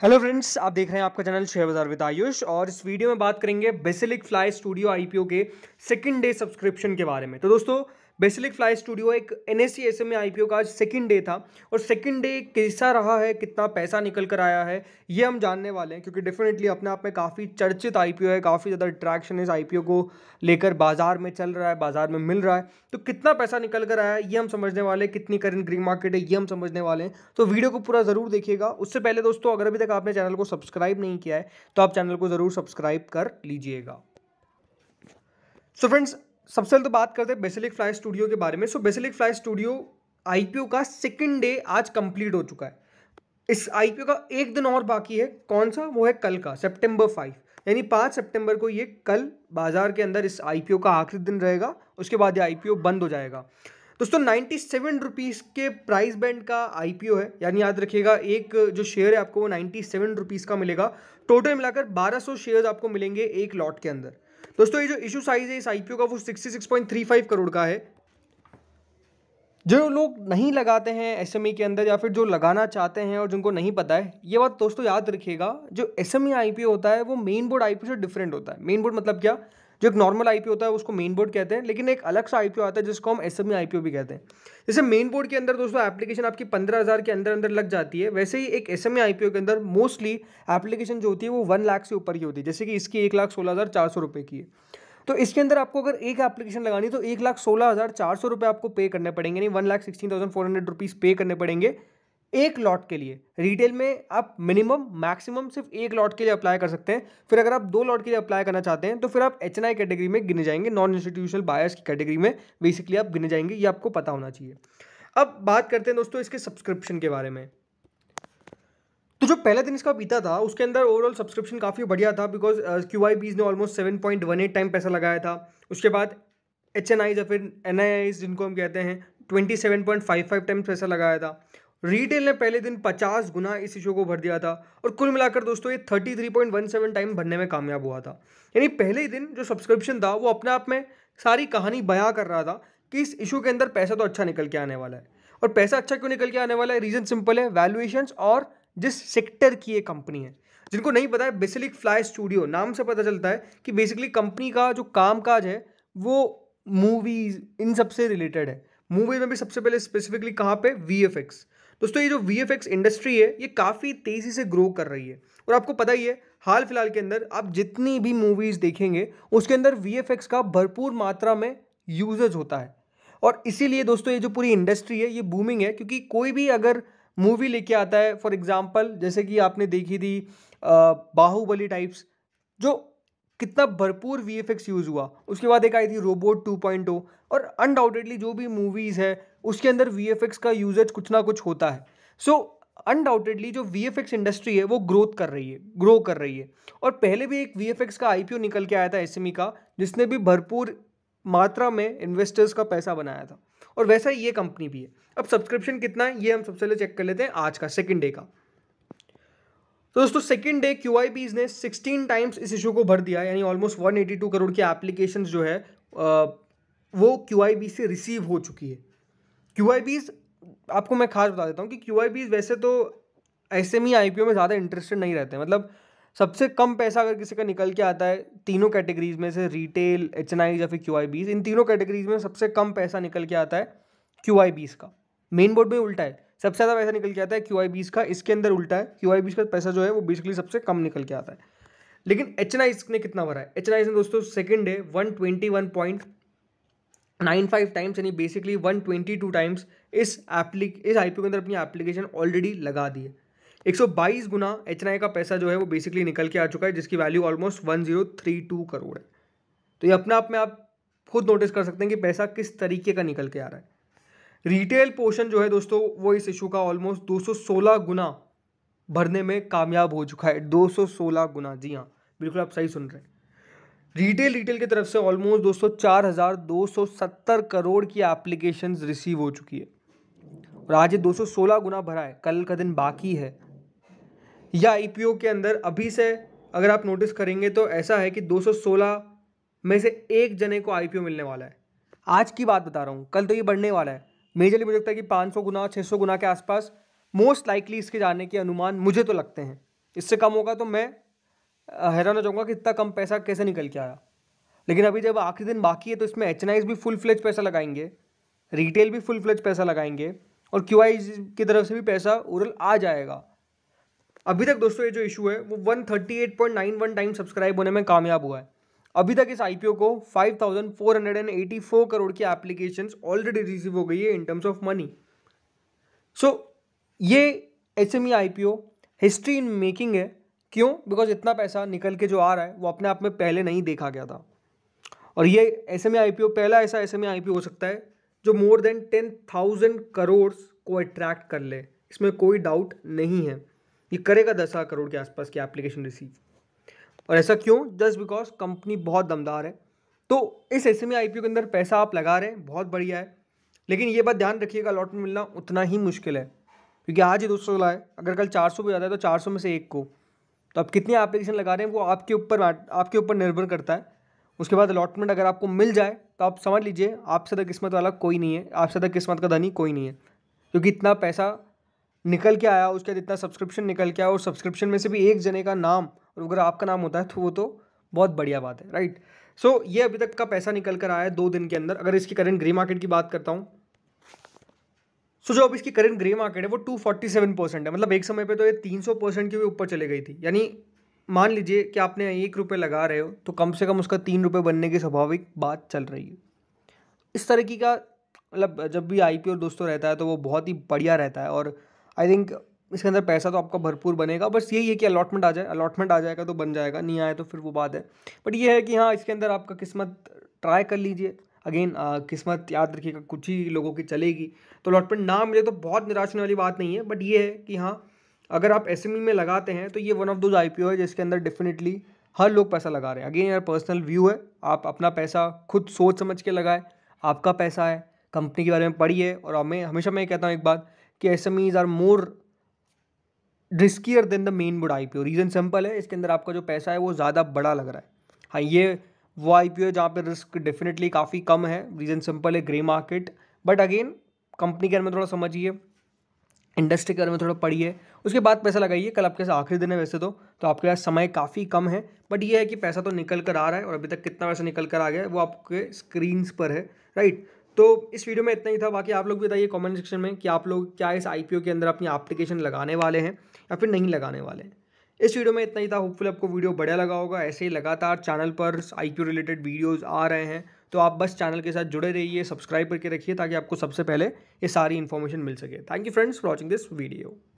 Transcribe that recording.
Hello friends, आप देख रहे हैं आपका चैनल शेयर बाजार विद आयुष। और इस वीडियो में बात करेंगे बेसिलिक फ्लाई स्टूडियो आईपीओ के सेकंड डे सब्सक्रिप्शन के बारे में। तो दोस्तों, बेसिलिक फ्लाई स्टूडियो एक एनएससी एसएमए आईपीओ का आज सेकंड डे था और सेकंड डे कैसा रहा है, कितना पैसा निकल कर आया है, ये हम जानने वाले हैं। क्योंकि डेफिनेटली अपने आप में काफ़ी चर्चित आईपीओ है, काफ़ी ज़्यादा अट्रैक्शन इस आईपीओ को लेकर बाजार में चल रहा है, बाजार में मिल रहा है। तो कितना पैसा निकल कर आया है ये हम समझने वाले हैं, कितनी करंट ग्रीन मार्केट है ये हम समझने वाले हैं। तो वीडियो को पूरा ज़रूर देखिएगा। उससे पहले दोस्तों, अगर अभी तक आपने चैनल को सब्सक्राइब नहीं किया है तो आप चैनल को ज़रूर सब्सक्राइब कर लीजिएगा। सो फ्रेंड्स, सबसे पहले तो बात करते हैं बेसिलिक फ्लाई स्टूडियो के बारे में। सो बेसिलिक फ्लाई स्टूडियो आईपीओ का सेकंड डे आज कंप्लीट हो चुका है। इस आईपीओ का एक दिन और बाकी है। कौन सा? वो है कल का सितंबर 5, यानी 5 सितंबर को ये कल बाजार के अंदर इस आईपीओ का आखिरी दिन रहेगा। उसके बाद ये आईपीओ बंद हो जाएगा। दोस्तों, 97 रुपीज़ के प्राइस बैंड का आईपीओ है, यानी याद रखिएगा एक जो शेयर है आपको वो 97 रुपीज़ का मिलेगा। टोटल मिलाकर 1200 शेयर्स आपको मिलेंगे एक लॉट के अंदर। दोस्तों, ये जो इशू साइज है इस आईपीओ का वो 66.35 करोड़ का है। जो लोग नहीं लगाते हैं एसएमई के अंदर या फिर जो लगाना चाहते हैं और जिनको नहीं पता है, ये बात दोस्तों याद रखिएगा, जो एसएमई आईपीओ होता है वो मेन बोर्ड आईपीओ से डिफरेंट होता है। मेन बोर्ड मतलब क्या? जो एक नॉर्मल आईपीओ होता है उसको मेन बोर्ड कहते हैं, लेकिन एक अलग सा आईपीओ आता है जिसको हम एसएमई आईपीओ भी कहते हैं। जैसे मेन बोर्ड के अंदर दोस्तों एप्लीकेशन आपकी 15,000 के अंदर अंदर लग जाती है, वैसे ही एक एसएमई आईपीओ के अंदर मोस्टली एप्लीकेशन जो होती है वो 1 लाख से ऊपर की होती है। जैसे कि इसकी 1,16,400 रुपये की है। तो इसके अंदर आपको अगर एक एप्लीकेशन लगानी है तो 1,16,400 रुपये आपको पे करने पड़ेंगे, नहीं 1,16,400 रुपीज़ पे करने पड़ेंगे एक लॉट के लिए। रिटेल में आप मिनिमम मैक्सिमम सिर्फ एक लॉट के लिए अप्लाई कर सकते हैं। फिर अगर आप 2 लॉट के लिए अप्लाई करना चाहते हैं तो फिर आप एचएनआई कैटेगरी में गिने जाएंगे, नॉन इंस्टीट्यूशनल बायर्स की कैटेगरी में बेसिकली आप गिने जाएंगे। ये आपको पता होना चाहिए। अब बात करते हैं दोस्तों इसके सब्सक्रिप्शन के बारे में। तो जो पहला दिन इसका बीता था उसके अंदर ओवरऑल सब्सक्रिप्शन काफ़ी बढ़िया था, बिकॉज क्यूआईबीज ने ऑलमोस्ट 7.18 टाइम पैसा लगाया था। उसके बाद एचएनआईज या फिर एनआईआईज जिनको हम कहते हैं 27.55 टाइम पैसा लगाया था। रिटेल ने पहले दिन 50 गुना इस इशू को भर दिया था और कुल मिलाकर दोस्तों ये 33.17 टाइम भरने में कामयाब हुआ था। यानी पहले ही दिन जो सब्सक्रिप्शन था वो अपने आप में सारी कहानी बयां कर रहा था कि इस इशू के अंदर पैसा तो अच्छा निकल के आने वाला है। और पैसा अच्छा क्यों निकल के आने वाला है? रीज़न सिंपल है, वैल्यूएशंस और जिस सेक्टर की ये कंपनी है। जिनको नहीं पता है, बेसिलिक फ्लाई स्टूडियो नाम से पता चलता है कि बेसिकली कंपनी का जो कामकाज है वो मूवीज इन सब से रिलेटेड है। मूवीज में भी सबसे पहले स्पेसिफिकली कहाँ पे? वीएफएक्स। दोस्तों, ये जो वीएफएक्स इंडस्ट्री है ये काफ़ी तेज़ी से ग्रो कर रही है। और आपको पता ही है, हाल फिलहाल के अंदर आप जितनी भी मूवीज़ देखेंगे उसके अंदर वीएफएक्स का भरपूर मात्रा में यूजेज होता है। और इसीलिए दोस्तों ये जो पूरी इंडस्ट्री है ये बूमिंग है, क्योंकि कोई भी अगर मूवी लेके आता है, फॉर एग्जांपल जैसे कि आपने देखी थी बाहुबली टाइप्स, जो कितना भरपूर वीएफएक्स यूज़ हुआ। उसके बाद एक आई थी रोबोट 2.0, और अनडाउटेडली जो भी मूवीज़ है उसके अंदर वीएफएक्स का यूजेज कुछ ना कुछ होता है। सो अनडाउटेडली जो वीएफएक्स इंडस्ट्री है वो ग्रो कर रही है। और पहले भी एक वीएफएक्स का आईपीओ निकल के आया था एसएमई का, जिसने भी भरपूर मात्रा में इन्वेस्टर्स का पैसा बनाया था। और वैसा ही ये कंपनी भी है। अब सब्सक्रिप्शन कितना है ये हम सबसे पहले चेक कर लेते हैं आज का सेकंड डे का। तो दोस्तों, सेकंड डे क्यूआईबीज ने 16 टाइम्स इस इशू को भर दिया, यानी ऑलमोस्ट 182 करोड़ की एप्लीकेशंस जो है वो क्यूआईबी से रिसीव हो चुकी है। क्यूआईबीज आपको मैं खास बता देता हूँ कि क्यूआईबीज वैसे तो एसएमई आईपीओ में ज़्यादा इंटरेस्टेड नहीं रहते हैं। मतलब सबसे कम पैसा अगर किसी का निकल के आता है तीनों कैटेगरीज में से, रिटेल, एचएनआई या फिर क्यूआईबीज, इन तीनों कैटेगरीज में सबसे कम पैसा निकल के आता है क्यूआईबीज का। मेन बोर्ड में उल्टा है, सबसे ज़्यादा पैसा निकल के आता है क्यूआईबीज का। इसके अंदर उल्टा है, क्यूआईबीज का पैसा जो है वो बेसिकली सबसे कम निकल के आता है। लेकिन एचएनआईज ने कितना भरा है? एचएनआईज ने दोस्तों सेकंड डे 121.95 टाइम्स, यानी बेसिकली 122 टाइम्स इस आईपीओ के अंदर अपनी एप्लीकेशन ऑलरेडी लगा दी है। 122 गुना एचएनआई का पैसा जो है वो बेसिकली निकल के आ चुका है, जिसकी वैल्यू ऑलमोस्ट 1032 करोड़ है। तो ये अपने आप में आप खुद नोटिस कर सकते हैं कि पैसा किस तरीके का निकल के आ रहा है। रिटेल पोर्शन जो है दोस्तों वो इस इशू का ऑलमोस्ट 216 गुना भरने में कामयाब हो चुका है। 216 गुना, जी हाँ, बिल्कुल आप सही सुन रहे हैं। रिटेल की तरफ से ऑलमोस्ट दोस्तों 4,270 करोड़ की एप्लीकेशंस रिसीव हो चुकी है और आज ये 216 गुना भरा है। कल का दिन बाकी है। यह आईपीओ के अंदर अभी से अगर आप नोटिस करेंगे तो ऐसा है कि 216 में से एक जने को आईपीओ मिलने वाला है। आज की बात बता रहा हूँ, कल तो ये बढ़ने वाला है। मेजरली मुझे लगता है कि 500 गुना 600 गुना के आसपास मोस्ट लाइकली इसके जाने के अनुमान मुझे तो लगते हैं। इससे कम होगा तो मैं हैरान हो जाऊँगा कि इतना कम पैसा कैसे निकल के आया। लेकिन अभी जब आखिरी दिन बाकी है तो इसमें एचएनआईज भी फुल फ्लेज पैसा लगाएंगे, रिटेल भी फुल फ्लेज पैसा लगाएंगे और क्यूआई की तरफ से भी पैसा ओरल आ जाएगा। अभी तक दोस्तों ये जो इशू है वो 138.91 टाइम सब्सक्राइब होने में कामयाब हुआ है। अभी तक इस आईपीओ को 5484 करोड़ की एप्लीकेशंस ऑलरेडी रिसीव हो गई है इन टर्म्स ऑफ मनी। सो ये SME IPO history in making है। क्यों? बिकॉज इतना पैसा निकल के जो आ रहा है वो अपने आप में पहले नहीं देखा गया था। और ये एसएमई आईपीओ पहला ऐसा एसएमई आईपीओ हो सकता है जो मोर देन 10,000 करोड़ को अट्रैक्ट कर ले, इसमें कोई डाउट नहीं है। ये करेगा 10,000 करोड़ के आसपास की एप्लीकेशन रिसीव। और ऐसा क्यों? जस्ट बिकॉज कंपनी बहुत दमदार है। तो इस एसएमई आईपीओ के अंदर पैसा आप लगा रहे हैं, बहुत बढ़िया है। लेकिन ये बात ध्यान रखिएगा, अलॉटमेंट मिलना उतना ही मुश्किल है, क्योंकि आज ही 200 है, अगर कल 400 भी जाता है तो 400 में से एक को, तो आप कितनी एप्लीकेशन लगा रहे हैं वो आपके ऊपर निर्भर करता है। उसके बाद अलॉटमेंट अगर आपको मिल जाए तो आप समझ लीजिए आपसे ज़्यादा किस्मत वाला कोई नहीं है, आपसे ज़्यादा किस्मत का धनी कोई नहीं है, क्योंकि इतना पैसा निकल के आया, उसके बाद इतना सब्सक्रिप्शन निकल के आया, और सब्सक्रिप्शन में से भी एक जने का नाम, और अगर आपका नाम होता है तो वो तो बहुत बढ़िया बात है, राइट। सो ये अभी तक का पैसा निकल कर आया है 2 दिन के अंदर। अगर इसकी करंट ग्रे मार्केट की बात करता हूँ, सो जो अब इसकी करंट ग्रे मार्केट है वो 247% है। मतलब एक समय पे तो ये 300% के भी ऊपर चले गई थी। यानी मान लीजिए कि आपने 1 रुपये लगा रहे हो तो कम से कम उसका 3 रुपये बनने की स्वाभाविक बात चल रही है। इस तरीके का मतलब जब भी आईपीओ दोस्तों रहता है तो वो बहुत ही बढ़िया रहता है। और आई थिंक इसके अंदर पैसा तो आपका भरपूर बनेगा, बस यही है कि अलॉटमेंट आ जाए। अलॉटमेंट आ जाएगा तो बन जाएगा, नहीं आए तो फिर वो बात है। बट ये है कि हाँ, इसके अंदर आपका किस्मत ट्राई कर लीजिए। अगेन किस्मत याद रखिएगा कुछ ही लोगों की चलेगी, तो अलॉटमेंट ना मिले तो बहुत निराश होने वाली बात नहीं है। बट ये है कि हाँ, अगर आप एसएमई में लगाते हैं तो ये वन ऑफ दोज आईपीओ है जिसके अंदर डेफिनेटली हर लोग पैसा लगा रहे हैं। अगेन यार पर्सनल व्यू है, आप अपना पैसा खुद सोच समझ के लगाएं, आपका पैसा है, कंपनी के बारे में पढ़िए। और हमेशा मैं कहता हूँ एक बात कि SMEs are more riskier than the main board IPO. Reason simple है, इसके अंदर आपका जो पैसा है वो ज़्यादा बड़ा लग रहा है। हाँ, ये वो आईपीओ है जहाँ पे रिस्क डेफिनेटली काफ़ी कम है। रीज़न सिंपल है, grey market. But again company के बारे में थोड़ा समझिए, इंडस्ट्री के बारे में थोड़ा पढ़िए, उसके बाद पैसा लगाइए। कल आपके साथ आखिरी दिन है वैसे तो आपके पास समय काफ़ी कम है। बट ये है कि पैसा तो निकल कर आ रहा है, और अभी तक कितना पैसा निकल कर आ गया है वो आपके स्क्रीन्स पर है, राइट। तो इस वीडियो में इतना ही था। बाकी आप लोग भी बताइए कमेंट सेक्शन में कि आप लोग क्या इस आईपीओ के अंदर अपनी एप्लीकेशन लगाने वाले हैं या फिर नहीं लगाने वाले हैं। इस वीडियो में इतना ही था। होपफुली आपको वीडियो बढ़िया लगा होगा। ऐसे ही लगातार चैनल पर आईपीओ रिलेटेड वीडियोस आ रहे हैं, तो आप बस चैनल के साथ जुड़े रहिए, सब्सक्राइब करके रखिए ताकि आपको सबसे पहले ये सारी इन्फॉर्मेशन मिल सके। Thank you friends for watching this video.